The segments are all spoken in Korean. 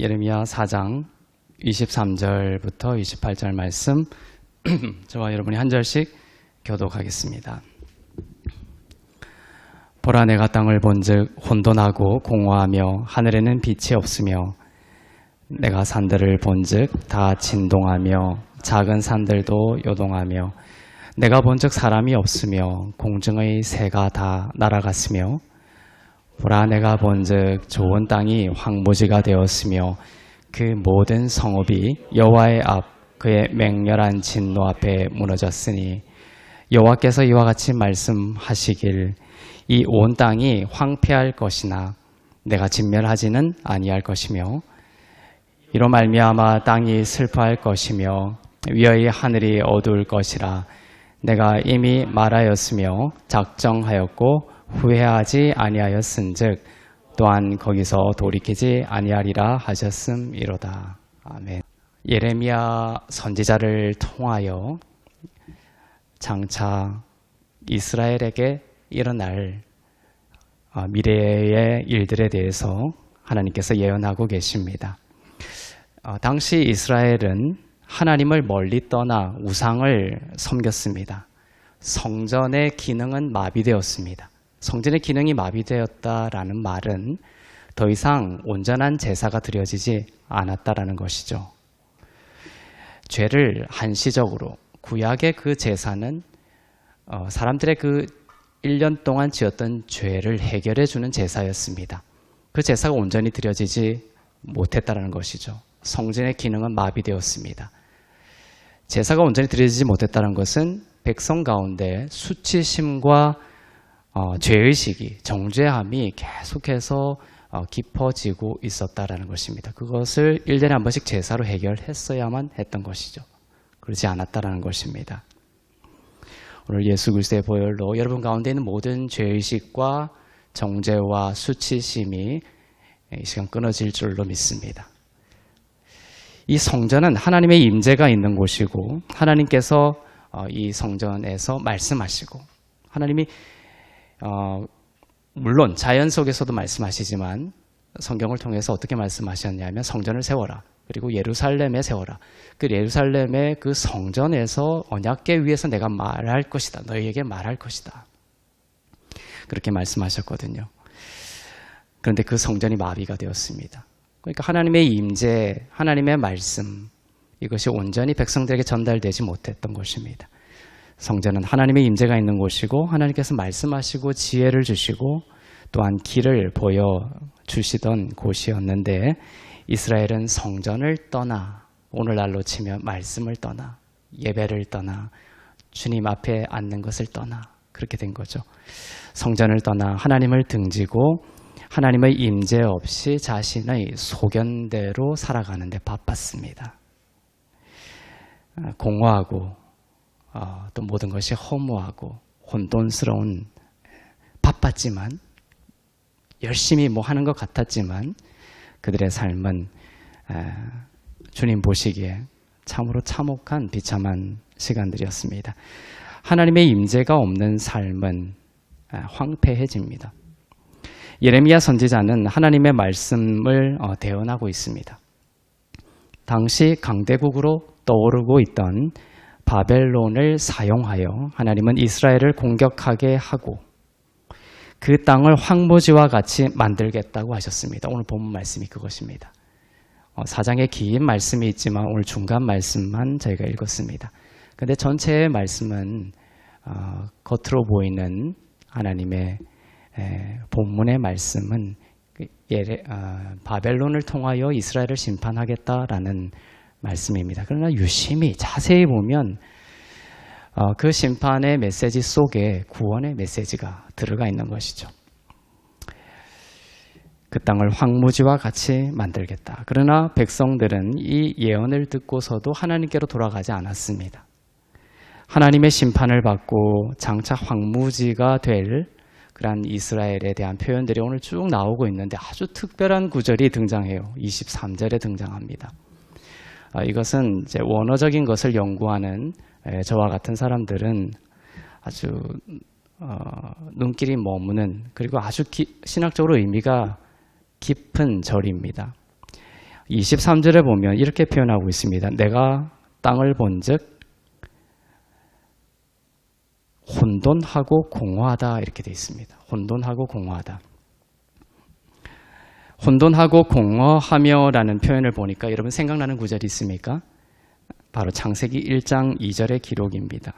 예레미야 4장 23절부터 28절 말씀 저와 여러분이 한 절씩 교독하겠습니다. 보라, 내가 땅을 본즉 혼돈하고 공허하며 하늘에는 빛이 없으며 내가 산들을 본즉 다 진동하며 작은 산들도 요동하며 내가 본즉 사람이 없으며 공중의 새가 다 날아갔으며 보라, 내가 본즉 좋은 땅이 황무지가 되었으며 그 모든 성읍이 여호와의 앞 그의 맹렬한 진노 앞에 무너졌으니 여호와께서 이와 같이 말씀하시길 이 온 땅이 황폐할 것이나 내가 진멸하지는 아니할 것이며 이로 말미암아 땅이 슬퍼할 것이며 위의 하늘이 어두울 것이라 내가 이미 말하였으며 작정하였고 후회하지 아니하였은즉 또한 거기서 돌이키지 아니하리라 하셨음이로다. 아멘. 예레미야 선지자를 통하여 장차 이스라엘에게 일어날 미래의 일들에 대해서 하나님께서 예언하고 계십니다. 당시 이스라엘은 하나님을 멀리 떠나 우상을 섬겼습니다. 성전의 기능은 마비되었습니다. 성전의 기능이 마비되었다라는 말은 더 이상 온전한 제사가 드려지지 않았다라는 것이죠. 죄를 한시적으로, 구약의 그 제사는 사람들의 그 1년 동안 지었던 죄를 해결해 주는 제사였습니다. 그 제사가 온전히 드려지지 못했다라는 것이죠. 성전의 기능은 마비되었습니다. 제사가 온전히 드려지지 못했다는 것은 백성 가운데 수치심과 죄의식이, 정죄함이 계속해서 깊어지고 있었다라는 것입니다. 그것을 1년에 한 번씩 제사로 해결했어야만 했던 것이죠. 그렇지 않았다라는 것입니다. 오늘 예수 그리스도의 보혈로 여러분 가운데 있는 모든 죄의식과 정죄와 수치심이 이 시간 끊어질 줄로 믿습니다. 이 성전은 하나님의 임재가 있는 곳이고 하나님께서 이 성전에서 말씀하시고 하나님이 물론 자연 속에서도 말씀하시지만 성경을 통해서 어떻게 말씀하셨냐면 성전을 세워라. 그리고 예루살렘에 세워라. 그 예루살렘의 그 성전에서 언약궤 위에서 내가 말할 것이다. 너희에게 말할 것이다. 그렇게 말씀하셨거든요. 그런데 그 성전이 마비가 되었습니다. 그러니까 하나님의 임재, 하나님의 말씀 이것이 온전히 백성들에게 전달되지 못했던 것입니다. 성전은 하나님의 임재가 있는 곳이고 하나님께서 말씀하시고 지혜를 주시고 또한 길을 보여주시던 곳이었는데 이스라엘은 성전을 떠나 오늘날로 치면 말씀을 떠나 예배를 떠나 주님 앞에 앉는 것을 떠나 그렇게 된 거죠. 성전을 떠나 하나님을 등지고 하나님의 임재 없이 자신의 소견대로 살아가는 데 바빴습니다. 공허하고 또 모든 것이 허무하고 혼돈스러운 바빴지만 열심히 뭐 하는 것 같았지만 그들의 삶은 주님 보시기에 참으로 참혹한 비참한 시간들이었습니다. 하나님의 임재가 없는 삶은 황폐해집니다. 예레미야 선지자는 하나님의 말씀을 대언하고 있습니다. 당시 강대국으로 떠오르고 있던 바벨론을 사용하여 하나님은 이스라엘을 공격하게 하고 그 땅을 황무지와 같이 만들겠다고 하셨습니다. 오늘 본문 말씀이 그것입니다. 4장에 긴 말씀이 있지만 오늘 중간 말씀만 저희가 읽었습니다. 그런데 전체의 말씀은 겉으로 보이는 하나님의 본문의 말씀은 바벨론을 통하여 이스라엘을 심판하겠다라는 말씀입니다. 그러나 유심히 자세히 보면 그 심판의 메시지 속에 구원의 메시지가 들어가 있는 것이죠. 그 땅을 황무지와 같이 만들겠다. 그러나 백성들은 이 예언을 듣고서도 하나님께로 돌아가지 않았습니다. 하나님의 심판을 받고 장차 황무지가 될 그러한 이스라엘에 대한 표현들이 오늘 쭉 나오고 있는데 아주 특별한 구절이 등장해요. 23절에 등장합니다. 이것은 이제 원어적인 것을 연구하는 저와 같은 사람들은 아주 눈길이 머무는 그리고 아주 신학적으로 의미가 깊은 절입니다. 23절에 보면 이렇게 표현하고 있습니다. 내가 땅을 본즉 혼돈하고 공허하다 이렇게 되어 있습니다. 혼돈하고 공허하다. 혼돈하고 공허하며라는 표현을 보니까 여러분 생각나는 구절이 있습니까? 바로 창세기 1장 2절의 기록입니다.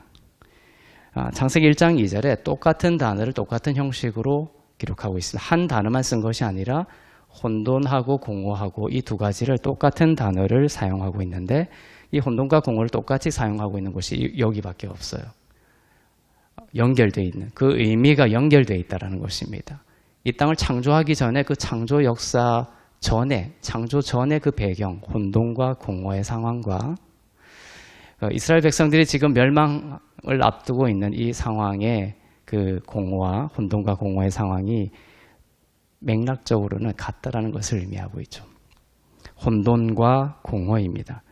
창세기 1장 2절에 똑같은 단어를 똑같은 형식으로 기록하고 있습니다. 한 단어만 쓴 것이 아니라 혼돈하고 공허하고 이 두 가지를 똑같은 단어를 사용하고 있는데 이 혼돈과 공허를 똑같이 사용하고 있는 곳이 여기밖에 없어요. 연결되어 있는, 그 의미가 연결되어 있다는 것입니다. 이 땅을 창조하기 전에 그 창조 역사 전에, 창조 전에 그 배경, 혼돈과 공허의 상황과 이스라엘 백성들이 지금 멸망을 앞두고 있는 이 상황에 그 공허와 혼돈과 공허의 상황이 맥락적으로는 같다라는 것을 의미하고 있죠. 혼돈과 공허입니다.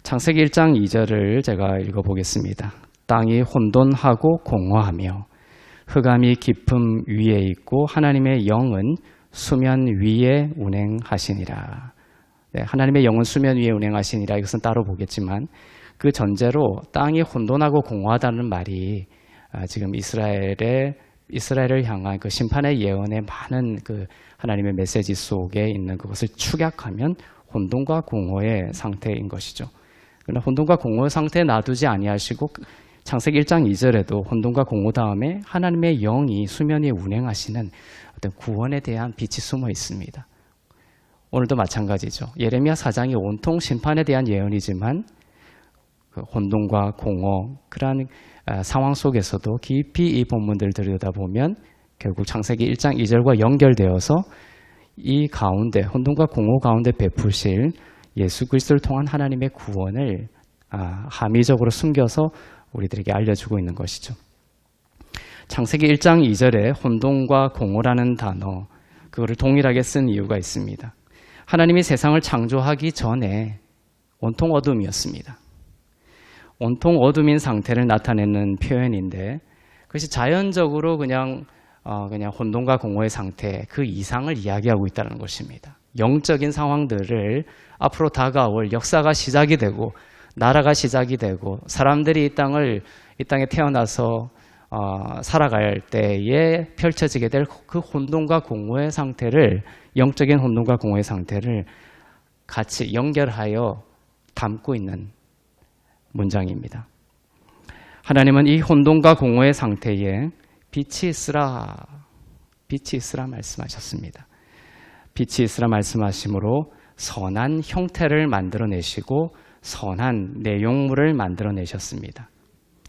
창세기 1장 2절을 제가 읽어보겠습니다. 땅이 혼돈하고 공허하며 흑암이 깊음 위에 있고 하나님의 영은 수면 위에 운행하시니라. 네, 하나님의 영은 수면 위에 운행하시니라. 이것은 따로 보겠지만 그 전제로 땅이 혼돈하고 공허하다는 말이 지금 이스라엘을 향한 그 심판의 예언의 많은 그 하나님의 메시지 속에 있는 그것을 축약하면 혼돈과 공허의 상태인 것이죠. 그러나 혼돈과 공허의 상태에 놔두지 아니하시고 창세기 1장 2절에도 혼돈과 공허 다음에 하나님의 영이 수면 위에 운행하시는 어떤 구원에 대한 빛이 숨어 있습니다. 오늘도 마찬가지죠. 예레미야 4장이 온통 심판에 대한 예언이지만 그 혼돈과 공허 그러한 상황 속에서도 깊이 이 본문들을 들여다보면 결국 창세기 1장 2절과 연결되어서 이 가운데 혼돈과 공허 가운데 베푸실 예수 그리스도를 통한 하나님의 구원을 함의적으로 숨겨서 우리들에게 알려주고 있는 것이죠. 창세기 1장 2절에 혼돈과 공허라는 단어, 그거를 동일하게 쓴 이유가 있습니다. 하나님이 세상을 창조하기 전에 온통 어둠이었습니다. 온통 어둠인 상태를 나타내는 표현인데 그것이 자연적으로 그냥 혼돈과 공허의 상태, 그 이상을 이야기하고 있다는 것입니다. 영적인 상황들을 앞으로 다가올 역사가 시작이 되고 나라가 시작이 되고 사람들이 이 땅에 태어나서 살아갈 때에 펼쳐지게 될 그 혼돈과 공허의 상태를, 영적인 혼돈과 공허의 상태를 같이 연결하여 담고 있는 문장입니다. 하나님은 이 혼돈과 공허의 상태에 빛이 있으라 말씀하셨습니다. 빛이 있으라 말씀하심으로 선한 형태를 만들어내시고 선한 내용물을 만들어내셨습니다.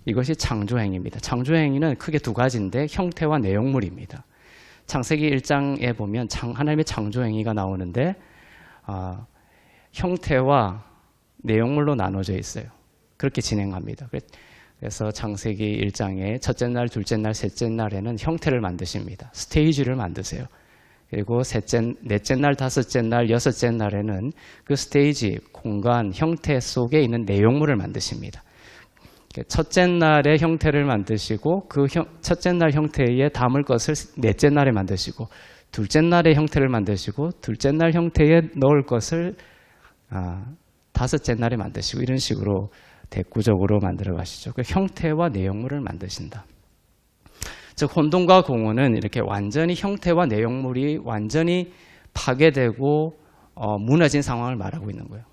이것이 창조행위입니다. 창조행위는 크게 두 가지인데 형태와 내용물입니다. 창세기 1장에 보면 하나님의 창조행위가 나오는데 형태와 내용물로 나눠져 있어요. 그렇게 진행합니다. 그래서 창세기 1장에 첫째 날, 둘째 날, 셋째 날에는 형태를 만드십니다. 스테이지를 만드세요. 그리고 넷째 날, 다섯째 날, 여섯째 날에는 그 스테이지, 공간, 형태 속에 있는 내용물을 만드십니다. 첫째 날의 형태를 만드시고 그 첫째 날 형태에 담을 것을 넷째 날에 만드시고 둘째 날의 형태를 만드시고 둘째 날 형태에 넣을 것을 다섯째 날에 만드시고 이런 식으로 대구적으로 만들어 가시죠. 그 형태와 내용물을 만드신다. 즉 혼돈과 공허는 이렇게 완전히 형태와 내용물이 완전히 파괴되고 무너진 상황을 말하고 있는 거예요.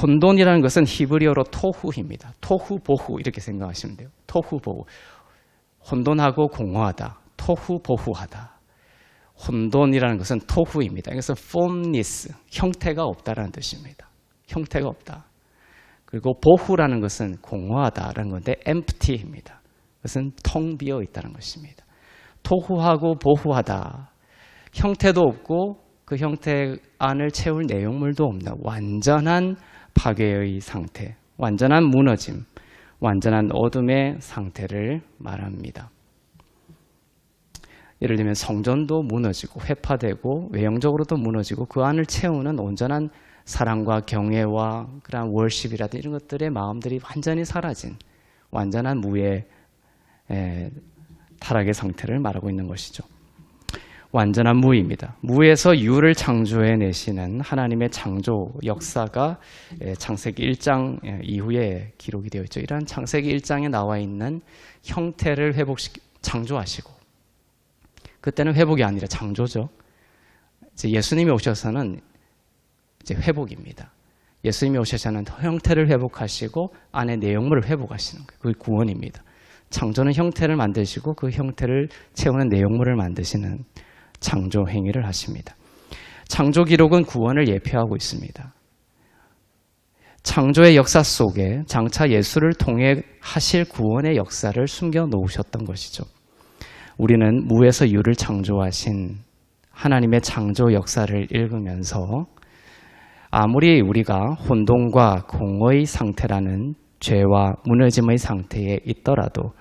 혼돈이라는 것은 히브리어로 토후입니다. 토후보후 이렇게 생각하시면 돼요. 토후보후. 혼돈하고 공허하다. 토후보후하다. 혼돈이라는 것은 토후입니다. 이것은 formless, 형태가 없다라는 뜻입니다. 형태가 없다. 그리고 보후라는 것은 공허하다라는 건데 empty입니다. 그것은 텅 비어 있다는 것입니다. 토후하고 보후하다. 형태도 없고 그 형태 안을 채울 내용물도 없는 완전한 파괴의 상태, 완전한 무너짐, 완전한 어둠의 상태를 말합니다. 예를 들면 성전도 무너지고 회파되고 외형적으로도 무너지고 그 안을 채우는 온전한 사랑과 경외와 그런 월십이라든지 이런 것들의 마음들이 완전히 사라진 완전한 무의 타락의 상태를 말하고 있는 것이죠. 완전한 무입니다. 무에서 유를 창조해내시는 하나님의 창조 역사가 창세기 1장 이후에 기록이 되어 있죠. 이러한 창세기 1장에 나와 있는 형태를 창조하시고, 그때는 회복이 아니라 창조죠. 이제 예수님이 오셔서는 이제 회복입니다. 예수님이 오셔서는 형태를 회복하시고 안에 내용물을 회복하시는 거예요. 그게 구원입니다. 창조는 형태를 만드시고 그 형태를 채우는 내용물을 만드시는 창조 행위를 하십니다. 창조 기록은 구원을 예표하고 있습니다. 창조의 역사 속에 장차 예수를 통해 하실 구원의 역사를 숨겨 놓으셨던 것이죠. 우리는 무에서 유를 창조하신 하나님의 창조 역사를 읽으면서 아무리 우리가 혼돈과 공허의 상태라는 죄와 무너짐의 상태에 있더라도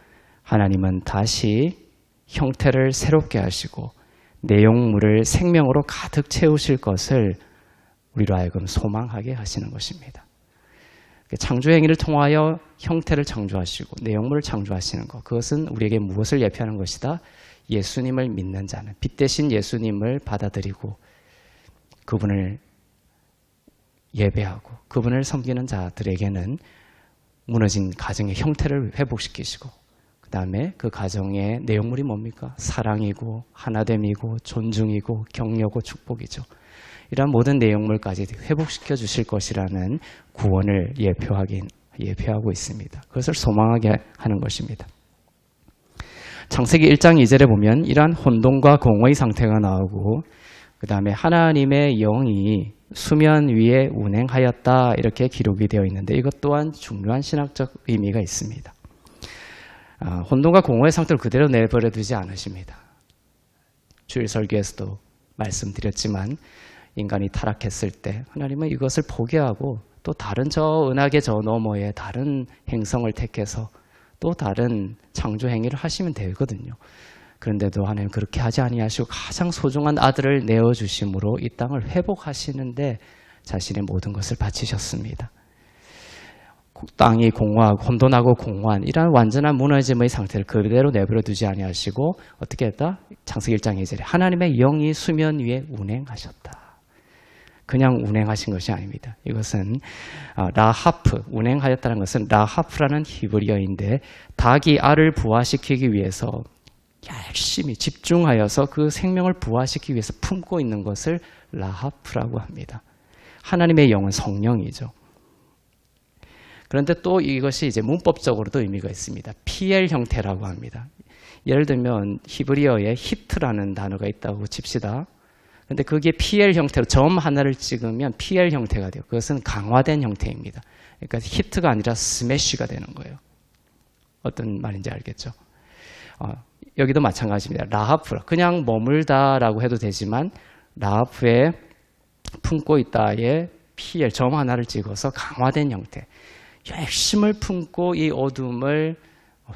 하나님은 다시 형태를 새롭게 하시고 내용물을 생명으로 가득 채우실 것을 우리로 하여금 소망하게 하시는 것입니다. 창조행위를 통하여 형태를 창조하시고 내용물을 창조하시는 것, 그것은 우리에게 무엇을 예표하는 것이다? 예수님을 믿는 자는, 빛 대신 예수님을 받아들이고 그분을 예배하고 그분을 섬기는 자들에게는 무너진 가정의 형태를 회복시키시고, 그 다음에 그 가정의 내용물이 뭡니까? 사랑이고 하나됨이고 존중이고 격려고 축복이죠. 이러한 모든 내용물까지 회복시켜 주실 것이라는 구원을 예표하고 있습니다. 그것을 소망하게 하는 것입니다. 창세기 1장 2절에 보면 이러한 혼돈과 공허의 상태가 나오고, 그 다음에 하나님의 영이 수면 위에 운행하였다, 이렇게 기록이 되어 있는데 이것 또한 중요한 신학적 의미가 있습니다. 혼돈과 공허의 상태를 그대로 내버려 두지 않으십니다. 주일 설교에서도 말씀드렸지만 인간이 타락했을 때 하나님은 이것을 포기하고 또 다른 저 은하계 저 너머에 다른 행성을 택해서 또 다른 창조 행위를 하시면 되거든요. 그런데도 하나님 그렇게 하지 아니하시고 가장 소중한 아들을 내어주심으로 이 땅을 회복하시는데 자신의 모든 것을 바치셨습니다. 땅이 공허하고 혼돈하고 공허한 이러한 완전한 무너짐의 상태를 그대로 내버려 두지 아니하시고 어떻게 했다? 창세기 1장 2절에 하나님의 영이 수면 위에 운행하셨다. 그냥 운행하신 것이 아닙니다. 이것은 라하프, 운행하였다는 것은 라하프라는 히브리어인데 닭이 알을 부화시키기 위해서 열심히 집중하여서 그 생명을 부화시키기 위해서 품고 있는 것을 라하프라고 합니다. 하나님의 영은 성령이죠. 그런데 또 이것이 이제 문법적으로도 의미가 있습니다. PL 형태라고 합니다. 예를 들면 히브리어에 히트라는 단어가 있다고 칩시다. 근데 그게 PL 형태로 점 하나를 찍으면 PL 형태가 돼요. 그것은 강화된 형태입니다. 그러니까 히트가 아니라 스매시가 되는 거예요. 어떤 말인지 알겠죠? 여기도 마찬가지입니다. 라하프, 그냥 머물다라고 해도 되지만 라하프에 품고 있다에 PL 점 하나를 찍어서 강화된 형태. 열심을 품고 이 어둠을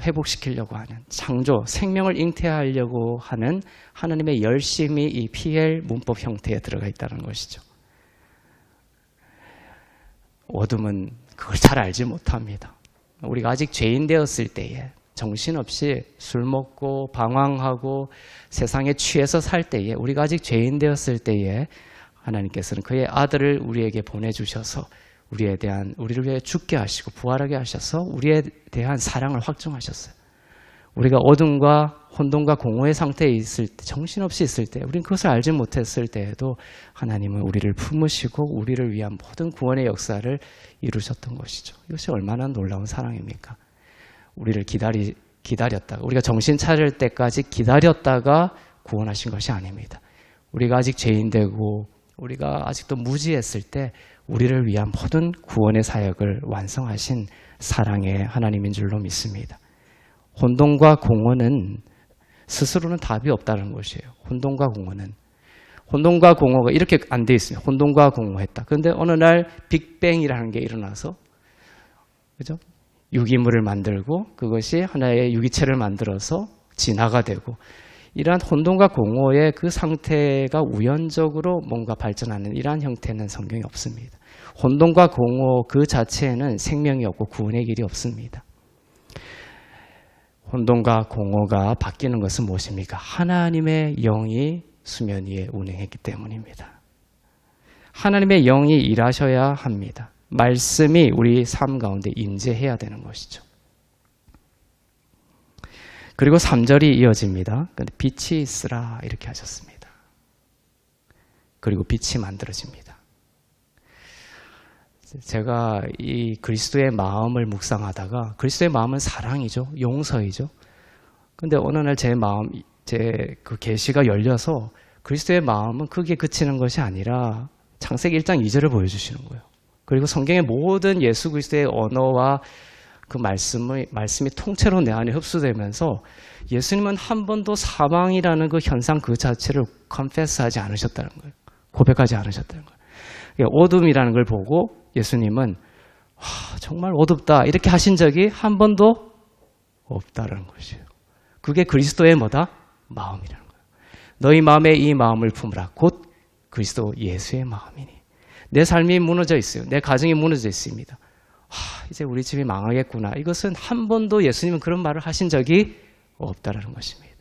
회복시키려고 하는 창조, 생명을 잉태하려고 하는 하나님의 열심이 이 PL 문법 형태에 들어가 있다는 것이죠. 어둠은 그걸 잘 알지 못합니다. 우리가 아직 죄인 되었을 때에 정신없이 술 먹고 방황하고 세상에 취해서 살 때에, 우리가 아직 죄인 되었을 때에 하나님께서는 그의 아들을 우리에게 보내주셔서 우리를 위해 죽게 하시고 부활하게 하셔서 우리에 대한 사랑을 확증하셨어요. 우리가 어둠과 혼돈과 공허의 상태에 있을 때, 정신없이 있을 때, 우리는 그것을 알지 못했을 때에도 하나님은 우리를 품으시고 우리를 위한 모든 구원의 역사를 이루셨던 것이죠. 이것이 얼마나 놀라운 사랑입니까? 우리를 기다렸다가, 우리가 정신 차릴 때까지 기다렸다가 구원하신 것이 아닙니다. 우리가 아직 죄인되고 우리가 아직도 무지했을 때 우리를 위한 모든 구원의 사역을 완성하신 사랑의 하나님인 줄로 믿습니다. 혼돈과 공허는 스스로는 답이 없다는 것이에요. 혼돈과 공허가 이렇게 안 돼 있습니다. 혼돈과 공허했다. 그런데 어느 날 빅뱅이라는 게 일어나서, 그죠? 유기물을 만들고 그것이 하나의 유기체를 만들어서 진화가 되고, 이러한 혼돈과 공허의 그 상태가 우연적으로 뭔가 발전하는 이러한 형태는 성경에 없습니다. 혼돈과 공허 그 자체에는 생명이 없고 구원의 길이 없습니다. 혼돈과 공허가 바뀌는 것은 무엇입니까? 하나님의 영이 수면 위에 운행했기 때문입니다. 하나님의 영이 일하셔야 합니다. 말씀이 우리 삶 가운데 임재해야 되는 것이죠. 그리고 3절이 이어집니다. 빛이 있으라 이렇게 하셨습니다. 그리고 빛이 만들어집니다. 제가 이 그리스도의 마음을 묵상하다가, 그리스도의 마음은 사랑이죠. 용서이죠. 근데 어느 날 제 마음, 그 계시가 열려서 그리스도의 마음은 거기에 그치는 것이 아니라 창세기 1장 2절을 보여주시는 거예요. 그리고 성경의 모든 예수 그리스도의 언어와 그 말씀이 통째로 내 안에 흡수되면서 예수님은 한 번도 사망이라는 그 현상 그 자체를 confess하지 않으셨다는 거예요. 고백하지 않으셨다는 거예요. 어둠이라는 걸 보고 예수님은 정말 어둡다 이렇게 하신 적이 한 번도 없다는 것이에요. 그게 그리스도의 뭐다? 마음이라는 거예요. 너희 마음에 이 마음을 품으라. 곧 그리스도 예수의 마음이니. 내 삶이 무너져 있어요. 내 가정이 무너져 있습니다. 이제 우리 집이 망하겠구나. 이것은 한 번도 예수님은 그런 말을 하신 적이 없다라는 것입니다.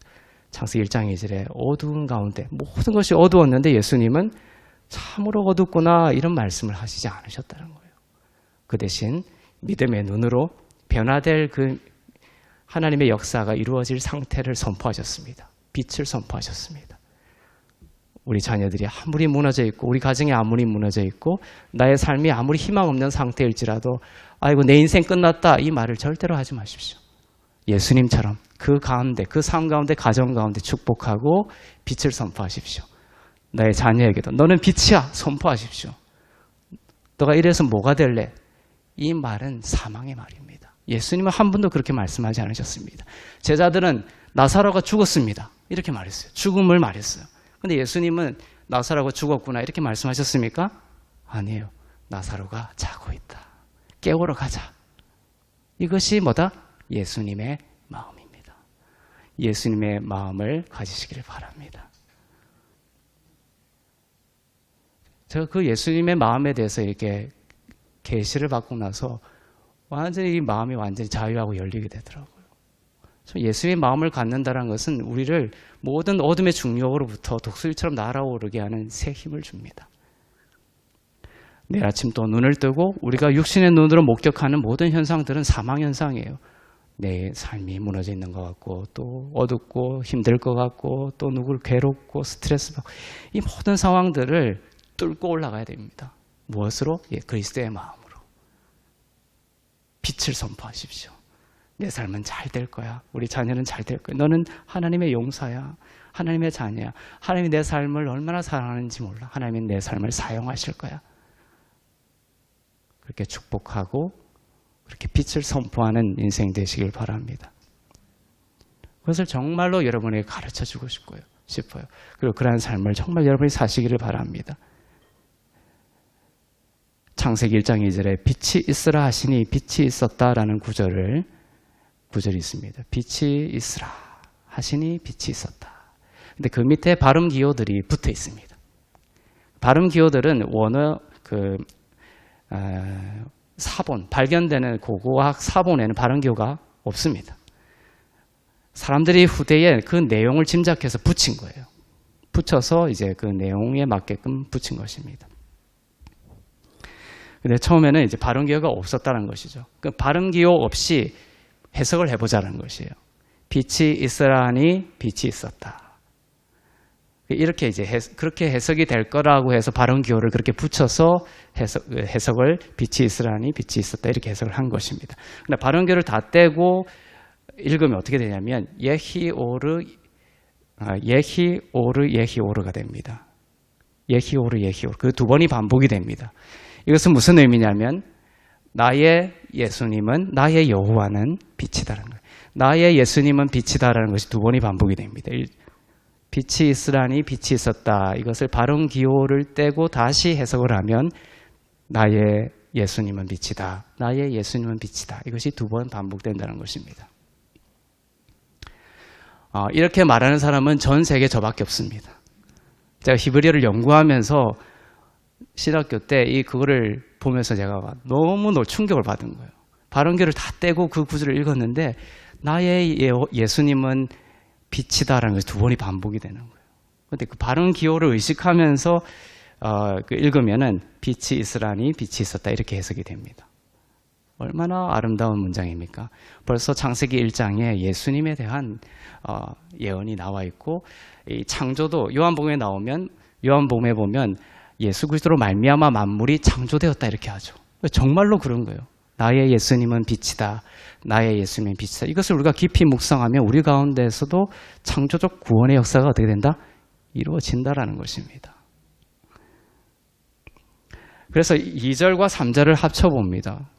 창세기 1장 2절에 어두운 가운데 모든 것이 어두웠는데 예수님은 참으로 어둡구나 이런 말씀을 하시지 않으셨다는 거예요. 그 대신 믿음의 눈으로 변화될 그 하나님의 역사가 이루어질 상태를 선포하셨습니다. 빛을 선포하셨습니다. 우리 자녀들이 아무리 무너져 있고 우리 가정이 아무리 무너져 있고 나의 삶이 아무리 희망 없는 상태일지라도 아이고 내 인생 끝났다 이 말을 절대로 하지 마십시오. 예수님처럼 그 가운데 그 삶 가운데 가정 가운데 축복하고 빛을 선포하십시오. 나의 자녀에게도 너는 빛이야 선포하십시오. 너가 이래서 뭐가 될래? 이 말은 사망의 말입니다. 예수님은 한 번도 그렇게 말씀하지 않으셨습니다. 제자들은 나사로가 죽었습니다. 이렇게 말했어요. 죽음을 말했어요. 근데 예수님은 나사로가 죽었구나 이렇게 말씀하셨습니까? 아니에요. 나사로가 자고 있다. 깨우러 가자. 이것이 뭐다? 예수님의 마음입니다. 예수님의 마음을 가지시기를 바랍니다. 제가 그 예수님의 마음에 대해서 이렇게 계시를 받고 나서 완전히 이 마음이 완전히 자유하고 열리게 되더라고요. 예수의 마음을 갖는다는 것은 우리를 모든 어둠의 중력으로부터 독수리처럼 날아오르게 하는 새 힘을 줍니다. 내일 아침 또 눈을 뜨고 우리가 육신의 눈으로 목격하는 모든 현상들은 사망 현상이에요. 내 삶이 무너져 있는 것 같고 또 어둡고 힘들 것 같고 또 누굴 괴롭고 스트레스 받고 이 모든 상황들을 뚫고 올라가야 됩니다. 무엇으로? 그리스도의 마음으로. 빛을 선포하십시오. 내 삶은 잘 될 거야. 우리 자녀는 잘 될 거야. 너는 하나님의 용사야. 하나님의 자녀야. 하나님이 내 삶을 얼마나 사랑하는지 몰라. 하나님은 내 삶을 사용하실 거야. 그렇게 축복하고 그렇게 빛을 선포하는 인생 되시길 바랍니다. 그것을 정말로 여러분에게 가르쳐주고 싶어요. 그리고 그러한 삶을 정말 여러분이 사시기를 바랍니다. 창세기 1장 2절에 빛이 있으라 하시니 빛이 있었다라는 구절이 있습니다. 빛이 있으라 하시니 빛이 있었다. 근데 그 밑에 발음 기호들이 붙어 있습니다. 발음 기호들은 원어 사본, 발견되는 고고학 사본에는 발음 기호가 없습니다. 사람들이 후대에 그 내용을 짐작해서 붙인 거예요. 붙여서 이제 그 내용에 맞게끔 붙인 것입니다. 근데 처음에는 이제 발음 기호가 없었다는 것이죠. 그 발음 기호 없이 해석을 해보자는 것이에요. 빛이 있으라 하니 빛이 있었다. 이렇게 이제 그렇게 해석이 될 거라고 해서 발음 기호를 그렇게 붙여서 해석을 빛이 있으라 하니 빛이 있었다 이렇게 해석을 한 것입니다. 근데 발음 기호를 다 떼고 읽으면 어떻게 되냐면 예히오르 예히오르가 됩니다. 예히오르 그 두 번이 반복이 됩니다. 이것은 무슨 의미냐면 나의 예수님은 나의 여호와는 빛이다라는 거예요. 나의 예수님은 빛이다라는 것이 두 번이 반복이 됩니다. 빛이 있으라니 빛이 있었다. 이것을 발음 기호를 떼고 다시 해석을 하면 나의 예수님은 빛이다. 나의 예수님은 빛이다. 이것이 두 번 반복된다는 것입니다. 이렇게 말하는 사람은 전 세계 저밖에 없습니다. 제가 히브리어를 연구하면서 신학교 때 그거를 보면서 제가 너무 충격을 받은 거예요. 발음기를 다 떼고 그 구절을 읽었는데 나의 예수님은 빛이다라는 것이 두 번이 반복이 되는 거예요. 근데 그 발음 기호를 의식하면서 읽으면은 빛이 있으라니 빛이 있었다 이렇게 해석이 됩니다. 얼마나 아름다운 문장입니까? 벌써 창세기 1장에 예수님에 대한 예언이 나와 있고, 이 창조도 요한복음에 나오면, 요한복음에 보면 예수 그리스도로 말미암아 만물이 창조되었다 이렇게 하죠. 정말로 그런 거예요. 나의 예수님은 빛이다. 나의 예수님은 빛이다. 이것을 우리가 깊이 묵상하면 우리 가운데에서도 창조적 구원의 역사가 어떻게 된다? 이루어진다라는 것입니다. 그래서 2절과 3절을 합쳐봅니다.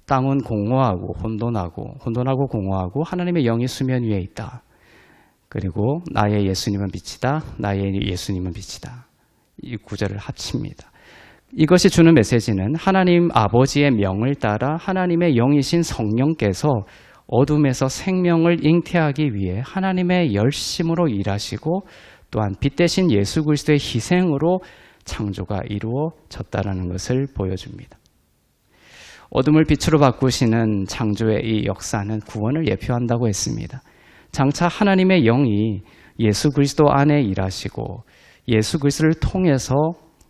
땅은 공허하고 혼돈하고 공허하고 하나님의 영이 수면 위에 있다. 그리고 나의 예수님은 빛이다. 나의 예수님은 빛이다. 이 구절을 합칩니다. 이것이 주는 메시지는 하나님 아버지의 명을 따라 하나님의 영이신 성령께서 어둠에서 생명을 잉태하기 위해 하나님의 열심으로 일하시고, 또한 빛 대신 예수 그리스도의 희생으로 창조가 이루어졌다는 것을 보여줍니다. 어둠을 빛으로 바꾸시는 창조의 이 역사는 구원을 예표한다고 했습니다. 장차 하나님의 영이 예수 그리스도 안에 일하시고 예수 그리스도를 통해서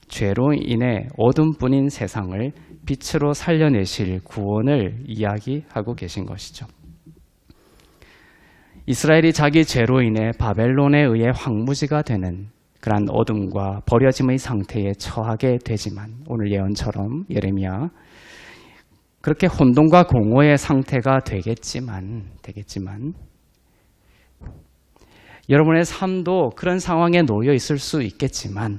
죄로 인해 어둠뿐인 세상을 빛으로 살려내실 구원을 이야기하고 계신 것이죠. 이스라엘이 자기 죄로 인해 바벨론에 의해 황무지가 되는 그러한 어둠과 버려짐의 상태에 처하게 되지만, 오늘 예언처럼 예레미야 그렇게 혼돈과 공허의 상태가 되겠지만 여러분의 삶도 그런 상황에 놓여 있을 수 있겠지만,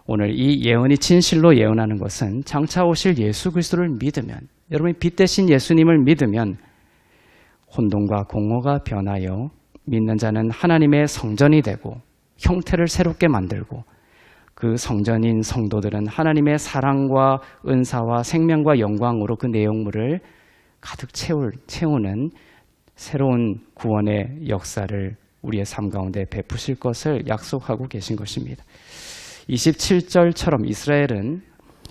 오늘 이 예언이 진실로 예언하는 것은 장차 오실 예수 그리스도를 믿으면, 여러분이 빛 대신 예수님을 믿으면 혼돈과 공허가 변하여 믿는 자는 하나님의 성전이 되고 형태를 새롭게 만들고, 그 성전인 성도들은 하나님의 사랑과 은사와 생명과 영광으로 그 내용물을 가득 채우는 새로운 구원의 역사를 우리의 삶 가운데 베푸실 것을 약속하고 계신 것입니다. 27절처럼 이스라엘은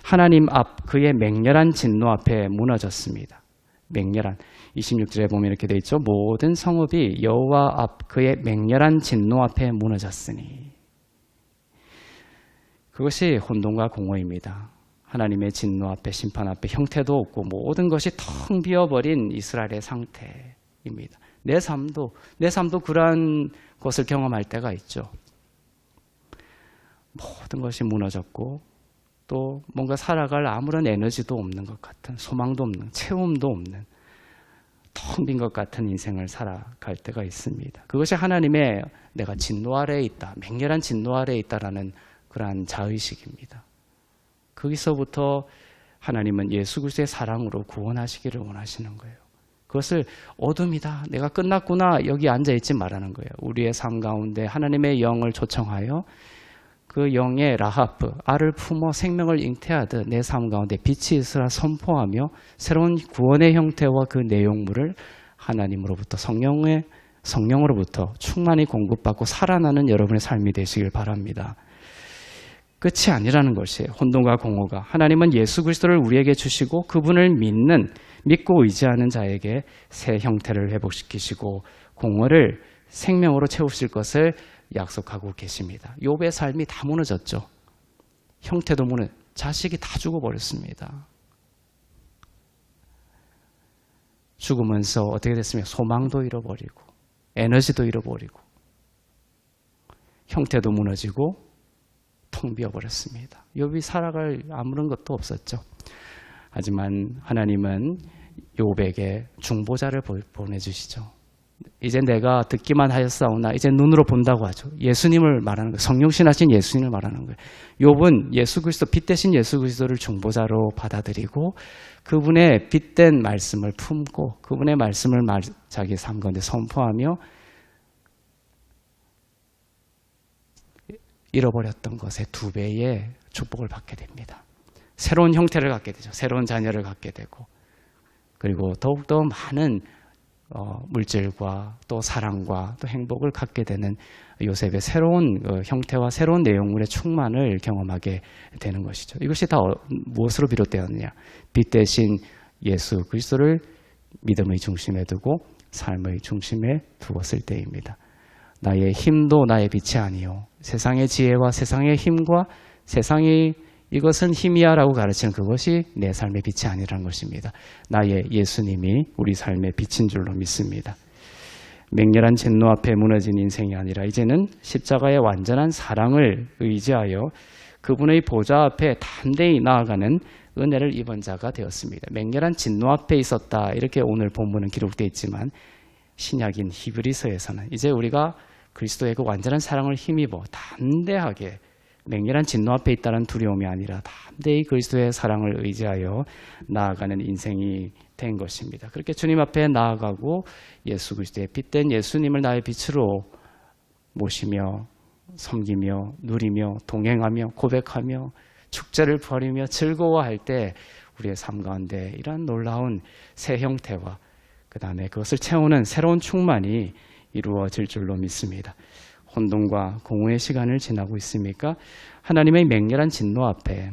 하나님 앞 그의 맹렬한 진노 앞에 무너졌습니다. 맹렬한, 26절에 보면 이렇게 되어 있죠. 모든 성읍이 여호와 앞 그의 맹렬한 진노 앞에 무너졌으니. 그것이 혼돈과 공허입니다. 하나님의 진노 앞에, 심판 앞에 형태도 없고 모든 것이 텅 비어버린 이스라엘의 상태입니다. 내 삶도 그러한 것을 경험할 때가 있죠. 모든 것이 무너졌고, 또 뭔가 살아갈 아무런 에너지도 없는 것 같은, 소망도 없는, 채움도 없는, 텅 빈 것 같은 인생을 살아갈 때가 있습니다. 그것이 하나님의 내가 진노 아래에 있다, 맹렬한 진노 아래에 있다라는 그러한 자의식입니다. 거기서부터 하나님은 예수 그리스도의 사랑으로 구원하시기를 원하시는 거예요. 그것을 어둠이다, 내가 끝났구나, 여기 앉아있지 말라는 거예요. 우리의 삶 가운데 하나님의 영을 초청하여 그 영의 라하프, 알을 품어 생명을 잉태하듯 내 삶 가운데 빛이 있으라 선포하며 새로운 구원의 형태와 그 내용물을 하나님으로부터 성령으로부터 충만히 공급받고 살아나는 여러분의 삶이 되시길 바랍니다. 끝이 아니라는 것이에요. 혼돈과 공허가. 하나님은 예수 그리스도를 우리에게 주시고 그분을 믿고 의지하는 자에게 새 형태를 회복시키시고 공허를 생명으로 채우실 것을 약속하고 계십니다. 욥의 삶이 다 무너졌죠. 형태도 자식이 다 죽어버렸습니다. 죽으면서 어떻게 됐습니까? 소망도 잃어버리고 에너지도 잃어버리고 형태도 무너지고 텅 비어버렸습니다. 욥이 살아갈 아무런 것도 없었죠. 하지만 하나님은 욥에게 중보자를 보내주시죠. 이제 내가 듣기만 하였사오나 이제 눈으로 본다고 하죠. 예수님을 말하는 거예요. 성령신하신 예수님을 말하는 거예요. 욥은 예수 그리스도, 빛 대신 예수 그리스도를 중보자로 받아들이고 그분의 빛된 말씀을 품고 그분의 말씀을 자기 삶 가운데 선포하며 잃어버렸던 것의 2배의 축복을 받게 됩니다. 새로운 형태를 갖게 되죠. 새로운 자녀를 갖게 되고, 그리고 더욱더 많은 물질과 또 사랑과 또 행복을 갖게 되는 요셉의 새로운 형태와 새로운 내용물의 충만을 경험하게 되는 것이죠. 이것이 다 무엇으로 비롯되었느냐? 빛 대신 예수 그리스도를 믿음의 중심에 두고 삶의 중심에 두었을 때입니다. 나의 힘도 나의 빛이 아니요 세상의 지혜와 세상의 힘과 세상이 이것은 힘이야 라고 가르치는 그것이 내 삶의 빛이 아니라는 것입니다. 나의 예수님이 우리 삶의 빛인 줄로 믿습니다. 맹렬한 진노 앞에 무너진 인생이 아니라 이제는 십자가의 완전한 사랑을 의지하여 그분의 보좌 앞에 담대히 나아가는 은혜를 입은 자가 되었습니다. 맹렬한 진노 앞에 있었다 이렇게 오늘 본문은 기록되어 있지만 신약인 히브리서에서는 이제 우리가 그리스도의 그 완전한 사랑을 힘입어 담대하게 맹렬한 진노 앞에 있다는 두려움이 아니라 담대히 그리스도의 사랑을 의지하여 나아가는 인생이 된 것입니다. 그렇게 주님 앞에 나아가고 예수 그리스도의 빛된 예수님을 나의 빛으로 모시며 섬기며 누리며 동행하며 고백하며 축제를 벌이며 즐거워할 때 우리의 삶 가운데 이러한 놀라운 새 형태와 그 다음에 그것을 채우는 새로운 충만이 이루어질 줄로 믿습니다. 혼돈과 공허의 시간을 지나고 있습니까? 하나님의 맹렬한 진노 앞에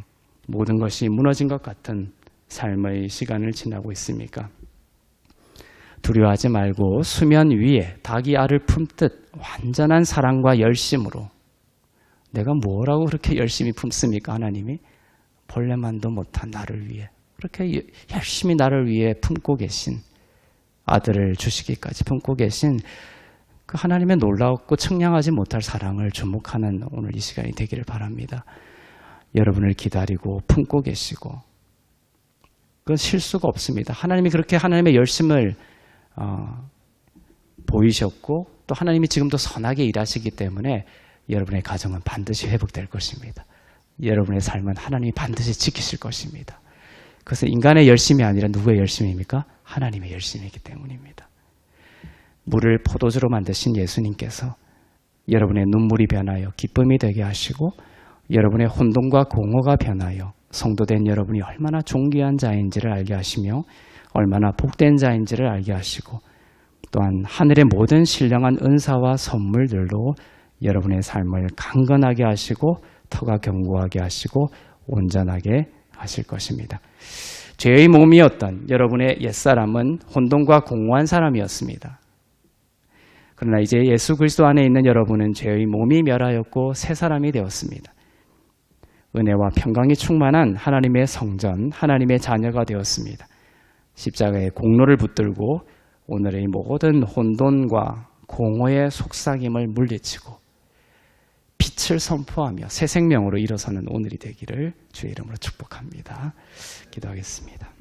모든 것이 무너진 것 같은 삶의 시간을 지나고 있습니까? 두려워하지 말고 수면 위에 닭이 알을 품듯 완전한 사랑과 열심으로 내가 뭐라고 그렇게 열심히 품습니까? 하나님이 벌레만도 못한 나를 위해 그렇게 열심히 나를 위해 품고 계신 아들을 주시기까지 품고 계신 그 하나님의 놀랍고 측량하지 못할 사랑을 주목하는 오늘 이 시간이 되기를 바랍니다. 여러분을 기다리고 품고 계시고 그건 실수가 없습니다. 하나님이 그렇게 하나님의 열심을 보이셨고 또 하나님이 지금도 선하게 일하시기 때문에 여러분의 가정은 반드시 회복될 것입니다. 여러분의 삶은 하나님이 반드시 지키실 것입니다. 그것은 인간의 열심이 아니라 누구의 열심입니까? 하나님의 열심이기 때문입니다. 물을 포도주로 만드신 예수님께서 여러분의 눈물이 변하여 기쁨이 되게 하시고 여러분의 혼돈과 공허가 변하여 성도된 여러분이 얼마나 존귀한 자인지를 알게 하시며 얼마나 복된 자인지를 알게 하시고 또한 하늘의 모든 신령한 은사와 선물들로 여러분의 삶을 강건하게 하시고 터가 견고하게 하시고 온전하게 하실 것입니다. 죄의 몸이었던 여러분의 옛사람은 혼돈과 공허한 사람이었습니다. 그러나 이제 예수 그리스도 안에 있는 여러분은 죄의 몸이 멸하였고 새 사람이 되었습니다. 은혜와 평강이 충만한 하나님의 성전, 하나님의 자녀가 되었습니다. 십자가의 공로를 붙들고 오늘의 모든 혼돈과 공허의 속삭임을 물리치고 빛을 선포하며 새 생명으로 일어서는 오늘이 되기를 주의 이름으로 축복합니다. 기도하겠습니다.